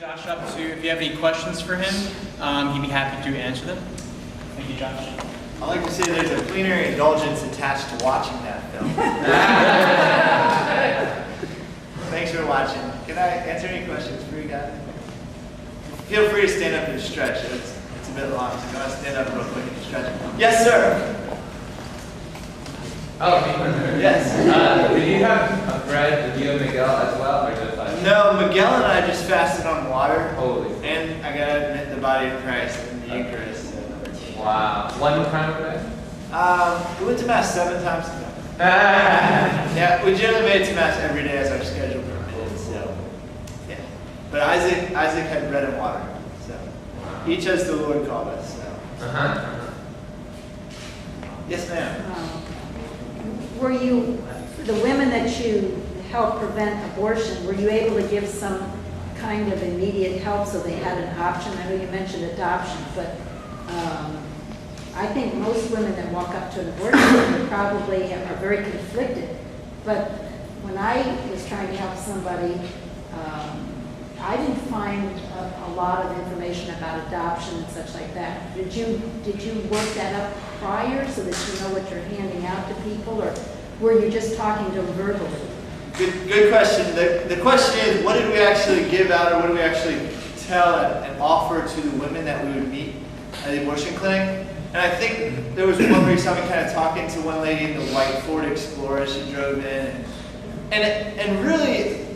Josh up to, if you have any questions for him, he'd be happy to answer them. Thank you, Josh. I like to say there's a plenary indulgence attached to watching that film. Thanks for watching. Can I answer any questions for you guys? Feel free to stand up and stretch. It's a bit long, so go ahead and stand up real quick and stretch. Yes, sir. Oh, Yes. did you have a bread, the Dio Miguel as well, or just like? No, Miguel and I just fasted on water, Holy. and I gotta admit the body of Christ in the Eucharist. So. Wow. One time of bread? We went to Mass 7 times ago. Yeah, we generally made it to Mass every day as our schedule permitted, so yeah. But Isaac had bread and water, so each as the Lord called us. So. Yes, ma'am. Were you, the women that you helped prevent abortion, were you able to give some kind of immediate help so they had an option? I know you mentioned adoption, but I think most women that walk up to an abortion probably are very conflicted. But when I was trying to help somebody, I didn't find a lot of information about adoption and such like that. Did you work that up prior so that you know what you're handing out to people, or were you just talking to them verbally? Good question. The question is, what did we actually give out, or what did we actually tell and offer to the women that we would meet at the abortion clinic? And I think there was one where you saw me kind of talking to one lady in the white Ford Explorer she drove in, and really,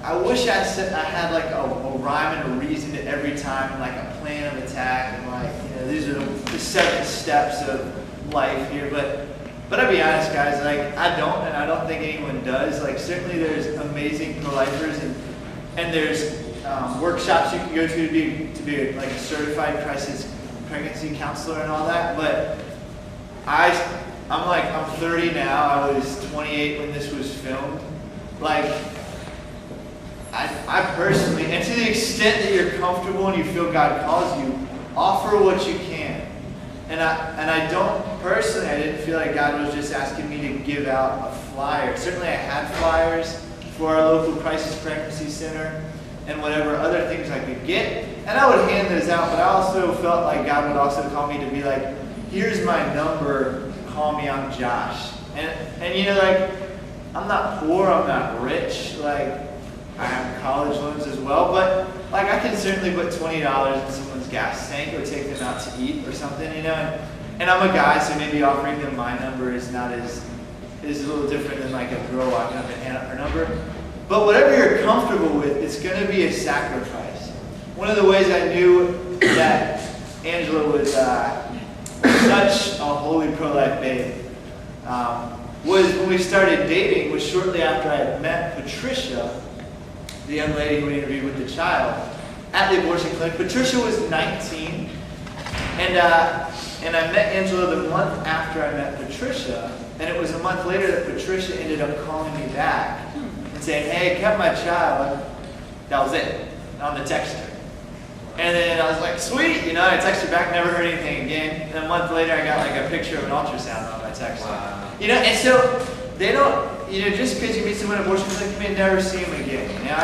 I wish I had like a rhyme and a reason to every time, like a plan of attack, and like, you know, these are the 7 steps of life here. But I'll be honest, guys, like I don't think anyone does. Like certainly there's amazing pro-lifers, and there's workshops you can go to be like a certified crisis pregnancy counselor and all that. But I'm 30 now. I was 28 when this was filmed. Like I personally, and to the extent that you're comfortable and you feel God calls you, offer what you can. And I don't personally, I didn't feel like God was just asking me to give out a flyer. Certainly I had flyers for our local crisis pregnancy center and whatever other things I could get, and I would hand those out. But I also felt like God would also call me to be like, here's my number, call me, I'm Josh. And you know, like, I'm not poor, I'm not rich, like I have college loans as well, but like I can certainly put $20 in someone's gas tank or take them out to eat or something, you know. And I'm a guy, so maybe offering them my number is not is a little different than like a girl walking up and hand up her number. But whatever you're comfortable with, it's going to be a sacrifice. One of the ways I knew that Angela was such a holy pro-life babe was when we started dating. Was shortly after I had met Patricia, the young lady who interviewed with the child at the abortion clinic. Patricia was 19, and I met Angela the month after I met Patricia, and it was a month later that Patricia ended up calling me back and saying, hey, I kept my child. That was it, on the texter. And then I was like, sweet, you know, I texted her back, never heard anything again. And a month later, I got like a picture of an ultrasound on my text. Wow. You know, and so they don't, you know, just because you meet someone at abortion clinic, you may never see them again. You know,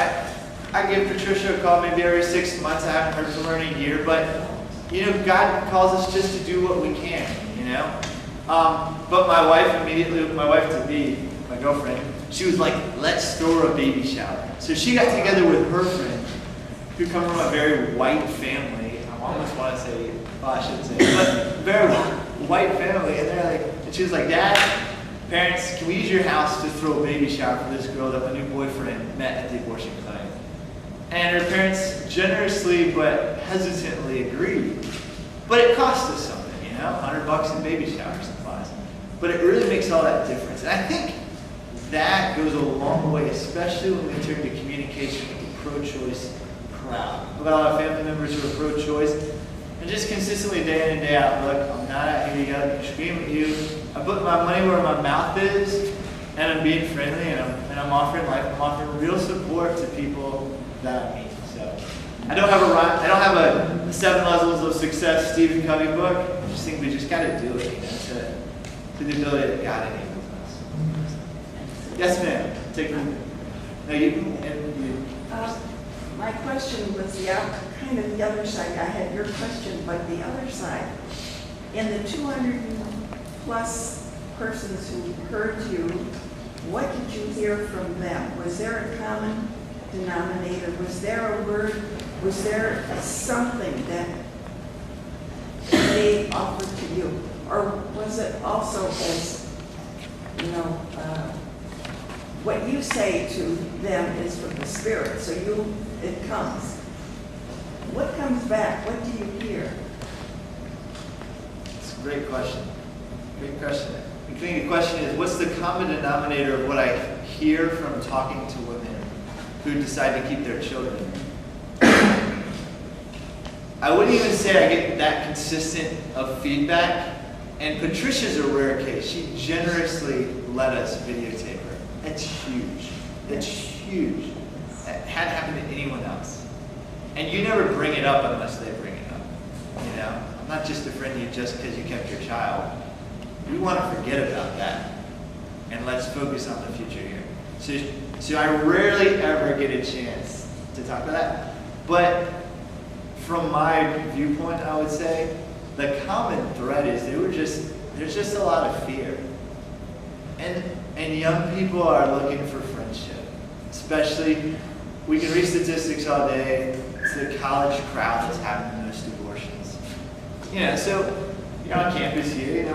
I give Patricia a call maybe every 6 months. I haven't heard from her in a year, but you know, God calls us just to do what we can, you know. But my wife to be, my girlfriend, she was like, let's throw her a baby shower. So she got together with her friend, who come from a very white family. I almost want to say, I shouldn't say, but very white family, and they're like, and she was like, Dad, parents, can we use your house to throw a baby shower for this girl that my new boyfriend met at the abortion clinic? And her parents generously but hesitantly agreed. But it cost us something, you know, $100 in baby shower supplies. But it really makes all that difference. And I think that goes a long way, especially when we turn to communication with the pro-choice crowd. I've got a lot of family members who are pro-choice, and just consistently day in and day out, look, I'm not out here to yell and scream at you. I put my money where my mouth is, and I'm being friendly, and I'm offering life. I'm offering real support to people that I meet. So I don't have a 7 Levels of Success Stephen Covey book. I just think we just got to do it, you know, to the ability that God enables us. Yes, ma'am. Take it. No, you. My question was kind of the other side. I had your question, but the other side. In the 200 plus persons who heard you, what did you hear from them? Was there a common denominator? Was there a word? Was there something that they offered to you? Or was it also as, what you say to them is from the Spirit, so it comes. What comes back? What do you hear? It's a great question. Great question. I think the question is, what's the common denominator of what I hear from talking to women who decide to keep their children? I wouldn't even say I get that consistent of feedback. And Patricia's a rare case. She generously let us videotape her. That's huge. That's huge. That hadn't happened to anyone else. And you never bring it up unless they bring it up. I'm not just defriending you just because you kept your child. We want to forget about that. And let's focus on the future here. So I rarely ever get a chance to talk about that. But from my viewpoint, I would say, the common thread is there's just a lot of fear. And young people are looking for friendship. Especially, we can read statistics all day. It's the college crowd that's having the most abortions. So you're on campus here,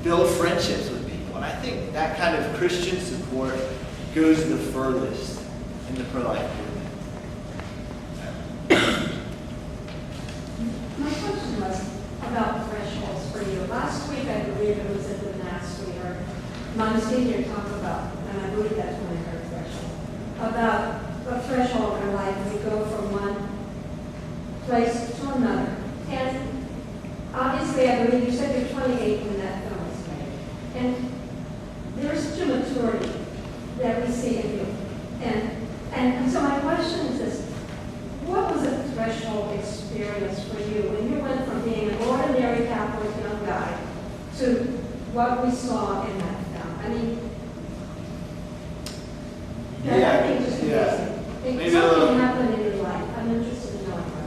build friendships with people. And I think that kind of Christian support goes the furthest in the pro-life movement. My question was about thresholds for you. Last week, I believe it was at the Mass we heard Monsignor talk about, and I believe that's when I heard threshold, about a threshold in life. We go from one place to another. And obviously, I believe you said you're 28 when that film was made. And there's such a maturity that we see in you. And so my question is this. What was a threshold experience for you when you went from being an ordinary Catholic young guy to what we saw in that film? I mean, I think just amazing. Maybe Something happened in your life. I'm interested in knowing about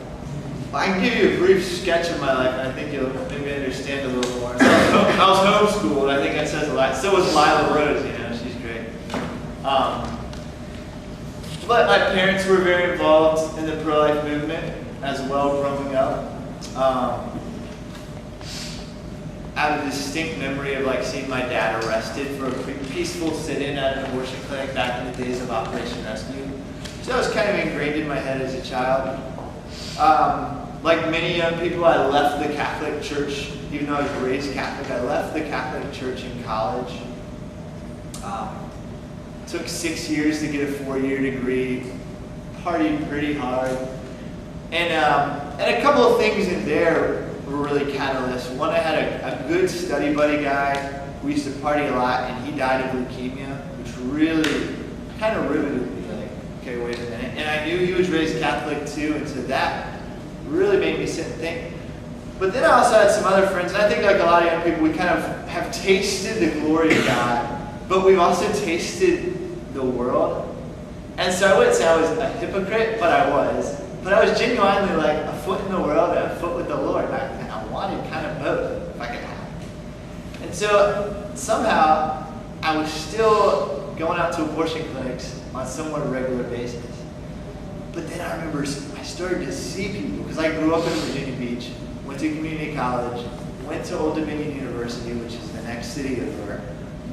that. I can give you a brief sketch of my life, and I think you'll maybe understand a little more. So I was homeschooled. I think that says a lot. So was Lila Rose. She's great. But my parents were very involved in the pro-life movement as well growing up. I have a distinct memory of seeing my dad arrested for a peaceful sit-in at an abortion clinic back in the days of Operation Rescue. So that was kind of ingrained in my head as a child. Like many young people, I left the Catholic Church, even though I was raised Catholic. I left the Catholic Church in college. Took 6 years to get a 4-year degree, partied pretty hard. And a couple of things in there were really catalysts. One, I had a good study buddy guy. We used to party a lot, and he died of leukemia, which really kind of riveted me. Okay, wait a minute. And I knew he was raised Catholic too, and so that really made me sit and think. But then I also had some other friends, and I think like a lot of young people, we kind of have tasted the glory of God, but we've also tasted the world. And so I wouldn't say I was a hypocrite, but I was. But I was genuinely like a foot in the world and a foot with the Lord. And I wanted kind of both, if I could have. And so somehow I was still going out to abortion clinics on a somewhat regular basis. But then I remember I started to see people, because I grew up in Virginia Beach, went to community college, went to Old Dominion University, which is the next city over,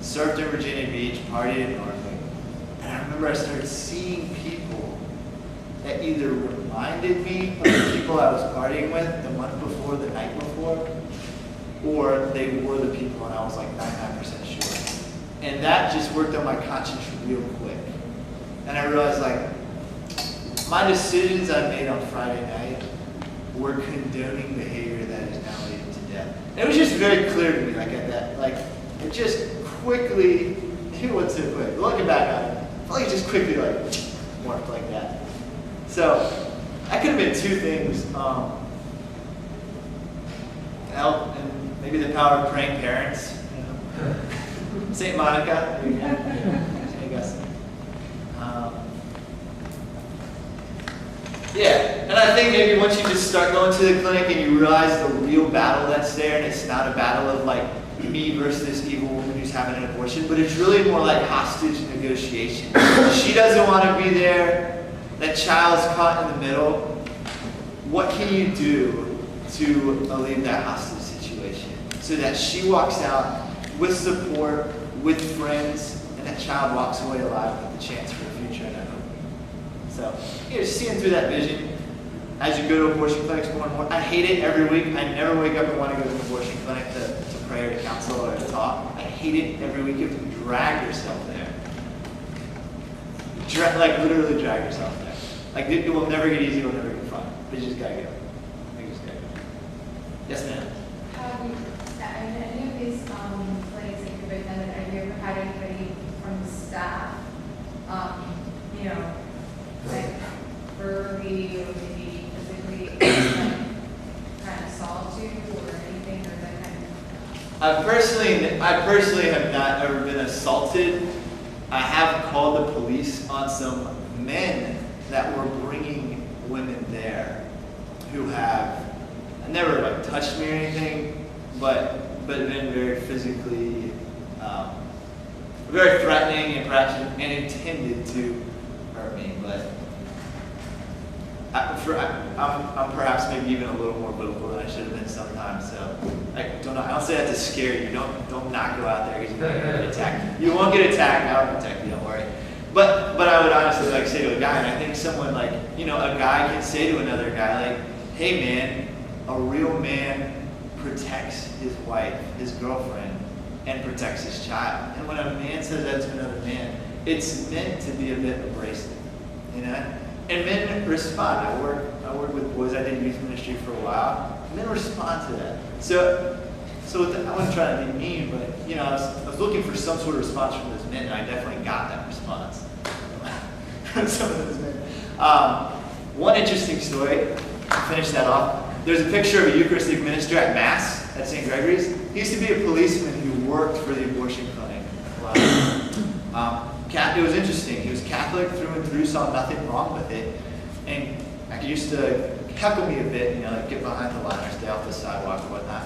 surfed in Virginia Beach, partied in Norfolk. And I remember I started seeing people that either reminded me of the people I was partying with the month before, the night before, or they were the people and I was like 99% sure. And that just worked on my conscience real quick. And I realized my decisions I made on Friday night were condoning behavior that is now leading to death. And it was just very clear to me at that. It just quickly, what's so quick? Looking back on it, I felt like it just quickly morphed like that. So that could have been two things. Help and maybe the power of praying parents. St. Monica. Yeah, and I think maybe once you just start going to the clinic and you realize the real battle that's there, and it's not a battle of like me versus this evil woman who's having an abortion, but it's really more like hostage negotiation. She doesn't want to be there, that child's caught in the middle. What can you do to alleviate that hostage situation so that she walks out with support, with friends, and that child walks away alive with the chance for a future and a hope? So, just seeing through that vision as you go to abortion clinics more and more. I hate it every week. I never wake up and want to go to an abortion clinic to pray or to counsel or to talk. I hate it every week. You have to drag yourself there. Like literally drag yourself there. Like it will never get easy, it will never get fun. But you just gotta go. You just gotta go. Yes, ma'am? Any of these clinics that you've attended, have you ever had anybody from the staff, like verbally or maybe physically kind of assault you or anything, or that kind of? I personally have not ever been assaulted. I have called the police on some men that were bringing women there who have never like touched me or anything, but been very physically, very threatening and perhaps and intended to hurt me. But I'm perhaps maybe even a little more vocal than I should have been sometimes. So I don't say that to scare you. Don't not go out there because you're going to get attacked. You won't get attacked. I'll protect you. Don't worry. But I would honestly like say to a guy, and I think someone like a guy can say to another guy like, hey man, a real man protects his wife, his girlfriend, and protects his child. And when a man says that to another man, it's meant to be a bit abrasive, And men respond. I work with boys. I did youth ministry for a while. Men respond to that. So I wasn't trying to be mean, but I was looking for some sort of response from those men, and I definitely got that response from some of those men. One interesting story. To finish that off. There's a picture of a Eucharistic minister at Mass at St. Gregory's. He used to be a policeman who worked for the abortion clinic. Wow. It was interesting. He was Catholic through and through, saw nothing wrong with it. And he used to heckle me a bit, like get behind the line or stay off the sidewalk or whatnot.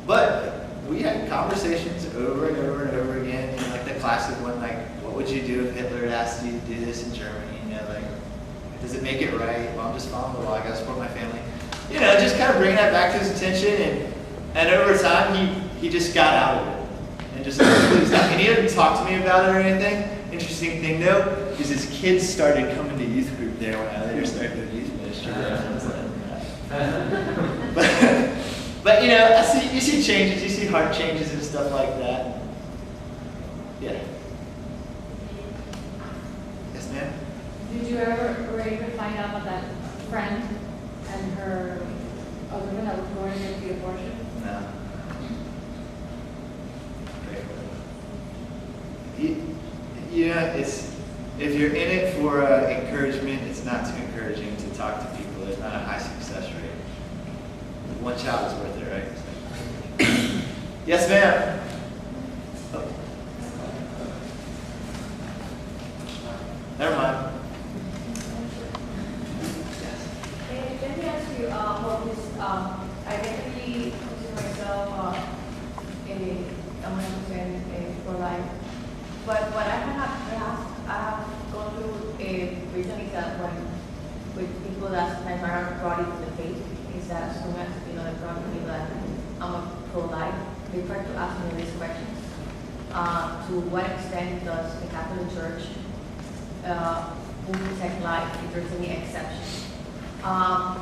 But we had conversations over and over and over again, like the classic one, like, what would you do if Hitler had asked you to do this in Germany? Does it make it right? Well, I'm just following the law. I gotta support my family. Just kind of bringing that back to his attention, and over time, he just got out of it. And just completely stopped. And he didn't talk to me about it or anything. Interesting thing though, is his kids started coming to youth group there when I later started doing youth ministry there. But you see changes, you see heart changes and stuff like that. Yeah. Yes, ma'am? Did you ever find out about that friend and her woman that was going into the abortion? No. If you're in it for encouragement, it's not too encouraging to talk to people. There's not a high success rate. One child is worth it, right? Yes, ma'am. Oh. Never mind. Let me ask you about this. I definitely consider myself for life. But what I have gone through recently is that with people that my parents brought into the faith, is that as soon as they brought me that I'm a pro-life, they try to ask me this question: to what extent does the Catholic Church protect life if there's any exception? I'm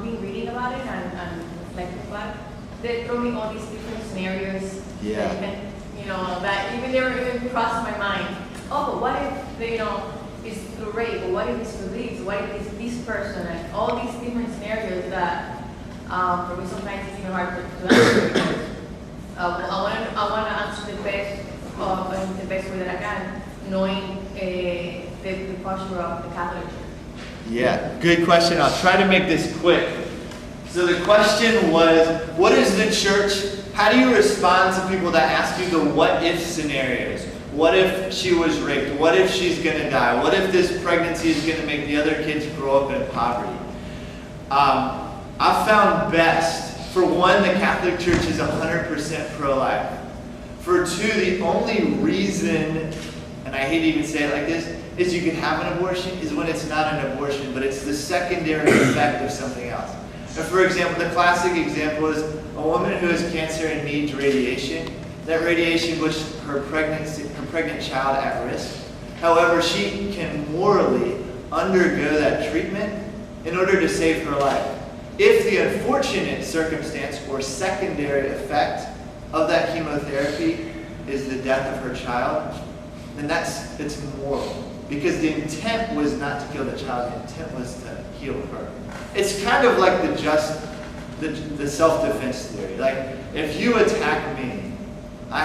been reading about it and reflecting about it. They throw me all these different scenarios. Yeah. That even never even crossed my mind. Oh, but what if it's through rape, or what if it's through this, what if it's this person, and all these different scenarios that for me sometimes it's even hard to answer because I want to answer the best way that I can, knowing the posture of the Catholic Church. Yeah, good question. I'll try to make this quick. So the question was, what is the church? How do you respond to people that ask you the what if scenarios? What if she was raped? What if she's going to die? What if this pregnancy is going to make the other kids grow up in poverty? I found best, for one, the Catholic Church is 100% pro-life. For two, the only reason, and I hate to even say it like this, is you can have an abortion is when it's not an abortion, but it's the secondary effect of something else. And for example, the classic example is a woman who has cancer and needs radiation. That radiation puts her pregnant child at risk. However, she can morally undergo that treatment in order to save her life. If the unfortunate circumstance or secondary effect of that chemotherapy is the death of her child, then it's moral. Because the intent was not to kill the child, the intent was to heal her. It's kind of like the self-defense theory. Like, if you attack me, I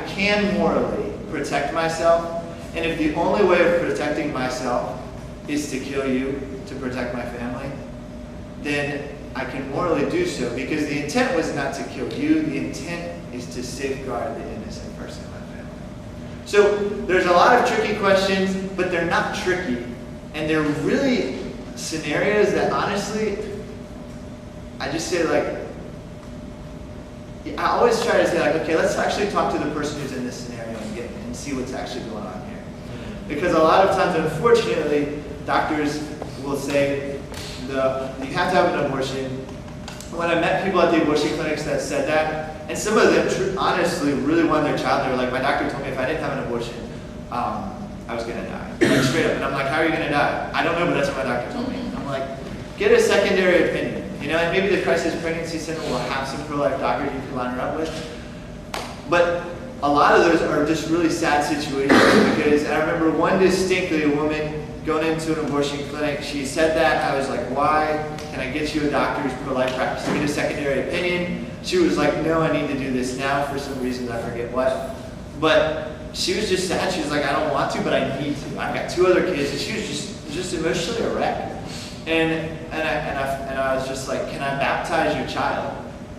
can morally protect myself, and if the only way of protecting myself is to kill you to protect my family, then I can morally do so, because the intent was not to kill you, the intent is to safeguard the innocent person in my family. So there's a lot of tricky questions, but they're not tricky, and they're really scenarios that honestly, I just say like, I always try to say like, okay, let's actually talk to the person who's in this scenario and see what's actually going on here. Because a lot of times, unfortunately, doctors will say, you have to have an abortion. When I met people at the abortion clinics that said that, and some of them honestly really wanted their child, they were like, my doctor told me if I didn't have an abortion, I was going to die. Like, straight up. And I'm like, how are you going to die? I don't know, but that's what my doctor told me. I'm like, get a secondary opinion. You know, and maybe the Crisis Pregnancy Center will have some pro-life doctors you can line her up with. But a lot of those are just really sad situations because I remember one distinctly, a woman going into an abortion clinic, she said that, I was like, why? Can I get you a doctor who's pro-life practice to get a secondary opinion? She was like, no, I need to do this now for some reason, I forget what. But she was just sad, she was like, I don't want to, but I need to. I've got 2 other kids, and she was just emotionally a wreck. And I was just like, can I baptize your child,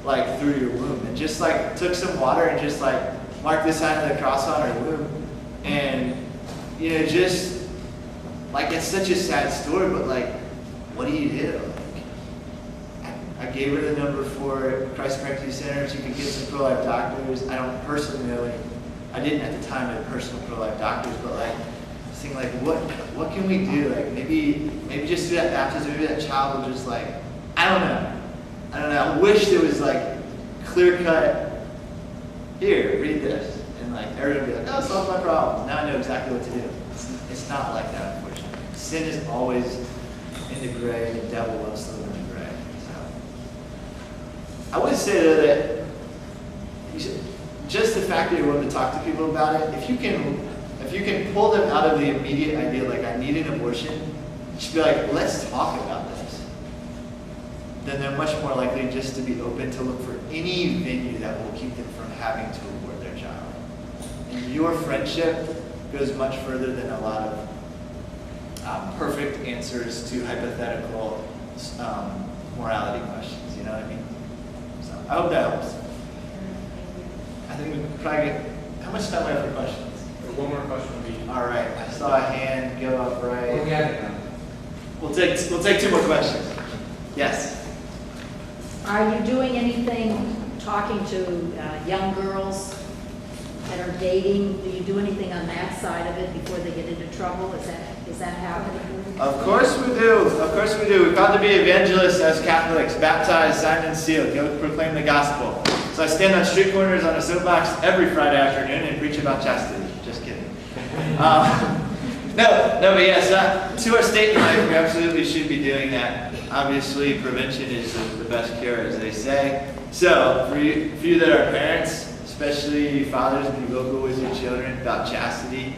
like, through your womb? And just like took some water and just like marked the sign of the cross on her womb. And, you know, just like, it's such a sad story, but like, what do you do? Like, I gave her the number for Christ Pregnancy Center so you could get some pro-life doctors. I don't personally know any. I didn't at the time have personal pro-life doctors, but like, thinking like, what can we do? Like, maybe just do that baptism. Maybe that child will just like, I don't know. I wish there was like clear cut. Here, read this, and like everybody would be like, oh, solve my problems. Now I know exactly what to do. It's not like that, unfortunately. Sin is always in the gray, and the devil loves to live in the gray. So I would say though that just the fact that you're willing to talk to people about it, if you can pull them out of the immediate idea, like I need an abortion, you should be like, let's talk about this. Then they're much more likely just to be open to look for any venue that will keep them from having to abort their child. And your friendship goes much further than a lot of perfect answers to hypothetical morality questions, you know what I mean? So I hope that helps. I think we could probably get, how much time do we have for questions? One more question would be. All right, I saw a hand go up right. We'll get it now. We'll take 2 more questions. Yes. Are you doing anything, talking to young girls that are dating? Do you do anything on that side of it before they get into trouble? Is that happening? Of course we do. Of course we do. We're called to be evangelists as Catholics, baptized, signed, and sealed. Go proclaim the gospel. So I stand on street corners on a soapbox every Friday afternoon and preach about chastity. Just kidding. No, but yes, to our state in life, we absolutely should be doing that. Obviously, prevention is the best cure, as they say. So, for you that are parents, especially fathers, be vocal with your children about chastity.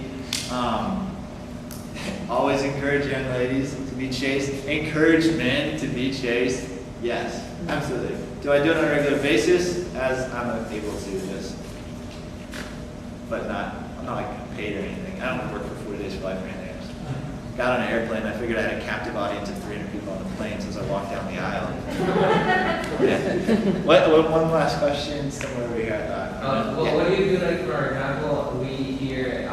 Always encourage young ladies to be chaste. Encourage men to be chaste. Yes, absolutely. Do I do it on a regular basis? As I'm able to, just, but I'm not like paid or anything. I don't work for 40 Days for Life or anything. got on an airplane, I figured I had a captive audience of 300 people on the plane as I walked down the aisle. Yeah. One last question, somewhere over here, I thought. Well, what do you do, like, for example, we here,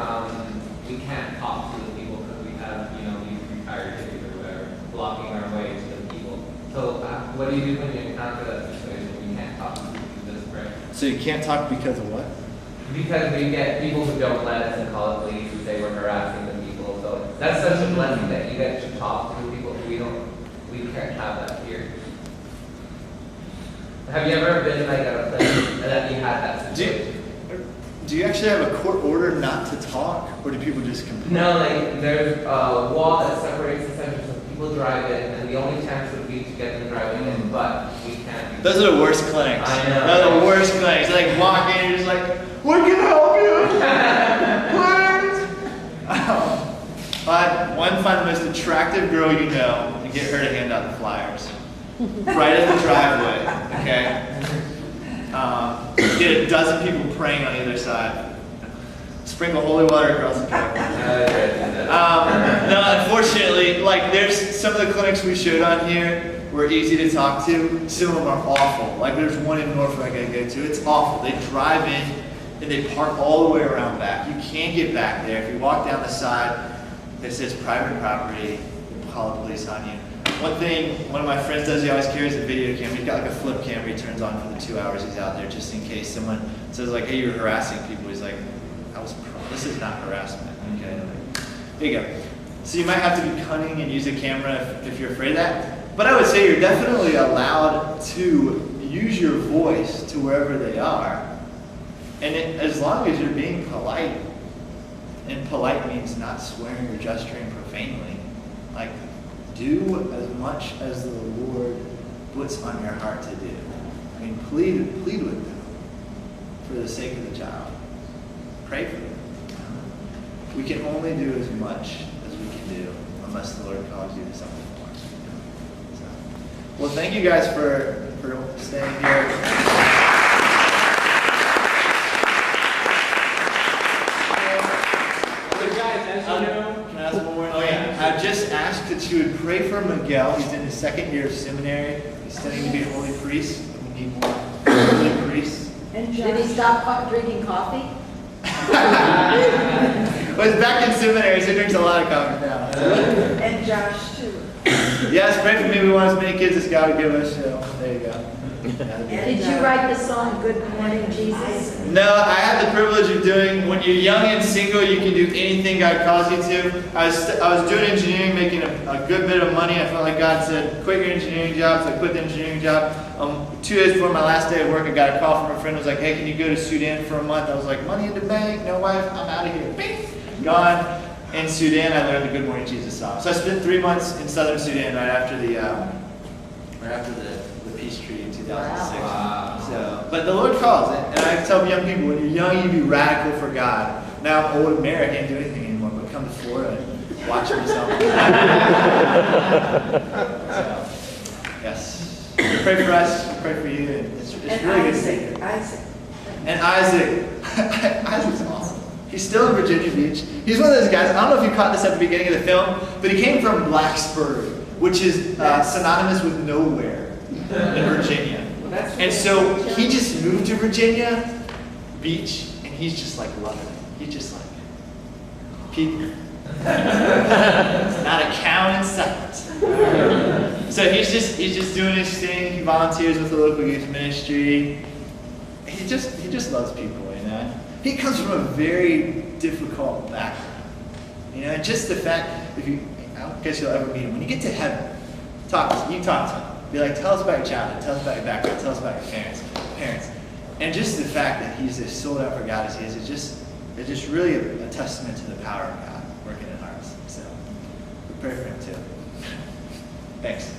we can't talk to the people because we have, these retired tickets or whatever, blocking our way to the people. So, what do you do when you encounter that situation when you can't talk to this person? So you can't talk because of what? Because we get people who don't let us and call the police who say we're harassing the people. So that's such a blessing that you get to talk to people. We can't have that here. Have you ever been like at a place that you had that situation? Do you actually have a court order not to talk, or do people just complain? No, like there's a wall that separates the center so people drive in, and the only chance would be to get them driving in, but we can't. Those are the worst clinics. I know. They're the worst clinics. They like walk in, you're just like, what can I help you? One, find the most attractive girl you know and get her to hand out the flyers. Right at the driveway, okay? Get a dozen people praying on either side. Sprinkle holy water across the driveway. No, unfortunately, like there's some of the clinics we showed on here were easy to talk to. Some of them are awful. Like there's one in Norfolk I gotta go to. It's awful. They drive in and they park all the way around back. You can't get back there. If you walk down the side, it says private property. They'll call the police on you. One thing one of my friends does, he always carries a video camera. He's got like a flip camera he turns on for the 2 hours he's out there, just in case someone says like, hey, you're harassing people. He's like, this is not harassment. Okay, there you go. So you might have to be cunning and use a camera if you're afraid of that. But I would say you're definitely allowed to use your voice to wherever they are. And as long as you're being polite, and polite means not swearing or gesturing profanely, like do as much as the Lord puts on your heart to do. I mean, plead with them for the sake of the child. Pray for them. We can only do as much as we can do unless the Lord calls you to something more. So, well, thank you guys for staying here. Can I ask one more thing? Oh, yeah. I just asked that you would pray for Miguel. He's in his second year of seminary. He's studying to be a holy priest. We need more holy priests. And Did he Josh, stop drinking coffee? Well, he's back in seminary, so he drinks a lot of coffee now. and Josh too. Yes, pray for me. We want as many kids as God would give us. So there you go. Did you write the song Good Morning Jesus? No, I had the privilege of doing, when you're young and single, you can do anything God calls you to. I was doing engineering, making a good bit of money. I felt like God said, quit your engineering job, so I quit the engineering job. 2 days before my last day of work, I got a call from a friend who was like, hey, can you go to Sudan for a month? I was like, money in the bank, no wife, I'm out of here. Bing! Gone. In Sudan, I learned the Good Morning Jesus song. So I spent 3 months in southern Sudan right after the peace treaty in 2006. Wow. So, but the Lord calls it, and I tell young people, when you're young, you be radical for God. Now I'm old and married, I can't do anything anymore, but come to Florida and watch me something. So, yes. Pray for us, pray for you, and it's And really good. Isaac. And Isaac's awesome. He's still in Virginia Beach. He's one of those guys, I don't know if you caught this at the beginning of the film, but he came from Blacksburg, which is synonymous with nowhere in Virginia. And so he just moved to Virginia Beach, and he's just like loving it. He's just like, people. Not a cow in sight. So he's just doing his thing. He volunteers with the local youth ministry. He just loves people, you know. He comes from a very difficult background, you know. Just the fact, I don't guess you'll ever meet him. When you get to heaven, talk to him. Be like, tell us about your childhood, tell us about your background, tell us about your parents. And just the fact that he's as sold out for God as he is, it's just really a testament to the power of God working in hearts. So we pray for him too. Thanks.